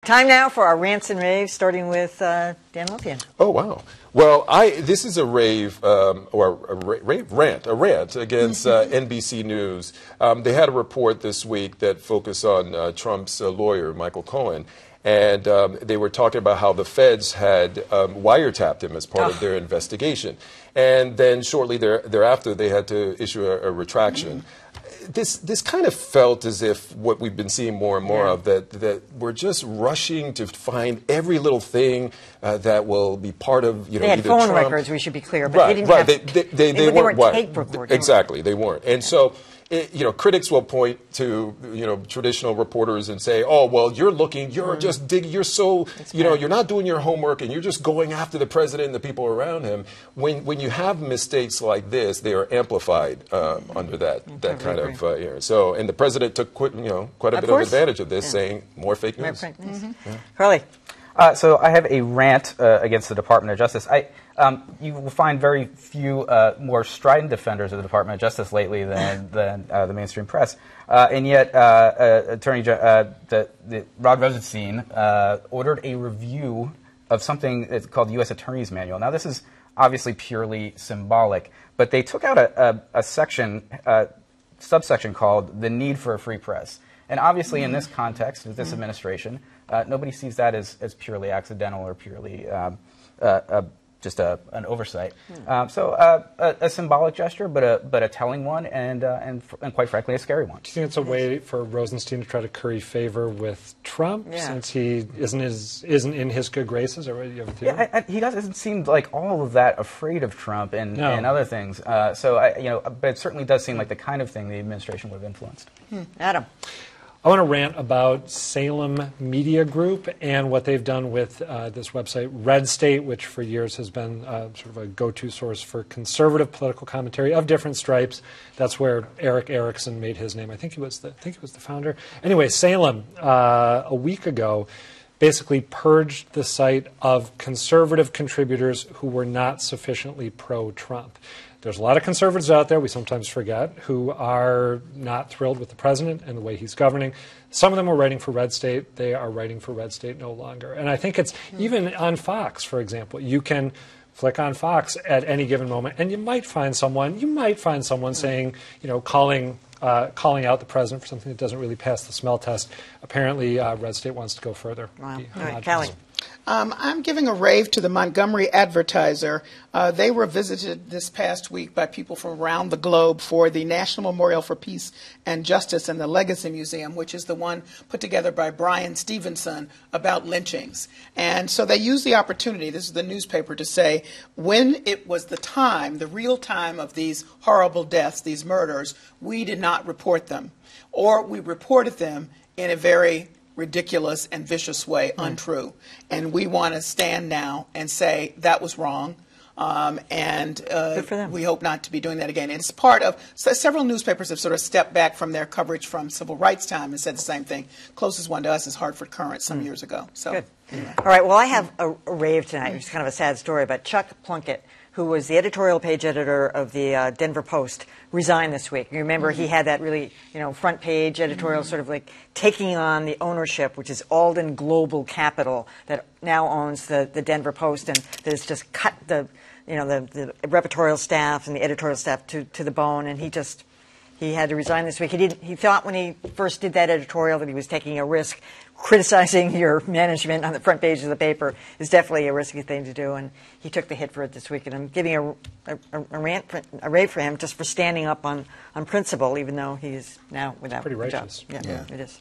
Time now for our rants and raves, starting with Dan Lothian. Oh, wow. Well, this is a rave, or a rant against NBC News. They had a report this week that focused on Trump's lawyer, Michael Cohen. And they were talking about how the feds had wiretapped him as part of their investigation. And then shortly thereafter, they had to issue a retraction. This kind of felt as if what we've been seeing more and more of, that we're just rushing to find every little thing that will be part of, they had either phone Trump. records, we should be clear, but they didn't have, they weren't tape recording. Exactly, they weren't. And so, critics will point to, traditional reporters and say, oh, well, you're just digging, you're so, you're not doing your homework and you're just going after the president and the people around him. When you have mistakes like this, they are amplified under that kind of So, and the president took quite a bit of advantage of this, saying more fake news. Carly. So I have a rant against the Department of Justice. You will find very few more strident defenders of the Department of Justice lately than the mainstream press. And yet, Rod Rosenstein ordered a review of something that's called the U.S. Attorney's Manual. Now, this is obviously purely symbolic, but they took out a subsection called the need for a free press. And obviously, in this context, with this administration, nobody sees that as purely accidental or purely just an oversight. So a symbolic gesture, but a telling one, and quite frankly, a scary one. Do you think it's a way for Rosenstein to try to curry favor with Trump, since he isn't in his good graces? Or what do you have a theory? He doesn't seem like all of that afraid of Trump and other things. But it certainly does seem like the kind of thing the administration would have influenced. Adam. I want to rant about Salem Media Group and what they've done with this website, Red State, which for years has been sort of a go-to source for conservative political commentary of different stripes. That's where Eric Erickson made his name. I think he was the founder. Anyway, Salem a week ago basically purged the site of conservative contributors who were not sufficiently pro-Trump. There's a lot of conservatives out there, we sometimes forget, who are not thrilled with the president and the way he's governing. Some of them were writing for Red State. They are writing for Red State no longer. And I think it's even on Fox, for example. You can flick on Fox at any given moment, and you might find someone saying, calling out the president for something that doesn't really pass the smell test. Apparently, Red State wants to go further. Wow. All right, Callie. I'm giving a rave to the Montgomery Advertiser. They were visited this past week by people from around the globe for the National Memorial for Peace and Justice and the Legacy Museum, which is the one put together by Brian Stevenson about lynchings. And so they used the opportunity, this is the newspaper, to say when it was the real time of these horrible deaths, these murders, we did not report them. Or we reported them in a very ridiculous and vicious way, untrue. And we want to stand now and say that was wrong. Good for them. We hope not to be doing that again. And it's part of, several newspapers have sort of stepped back from their coverage from civil rights time and said the same thing. Closest one to us is Hartford Courant some years ago. So, good. Anyway. All right, well, I have a rave tonight, which is kind of a sad story, but Chuck Plunkett, who was the editorial page editor of the Denver Post, resigned this week. You remember he had that really, front page editorial sort of like taking on the ownership, which is Alden Global Capital, that now owns the Denver Post, and that has just cut the repertorial staff and the editorial staff to the bone, and he had to resign this week. He thought when he first did that editorial that he was taking a risk. Criticizing your management on the front page of the paper is definitely a risky thing to do, and he took the hit for it this week. And I'm giving a rave for him just for standing up on principle, even though he is now without pretty a job. righteous. Yeah, it is.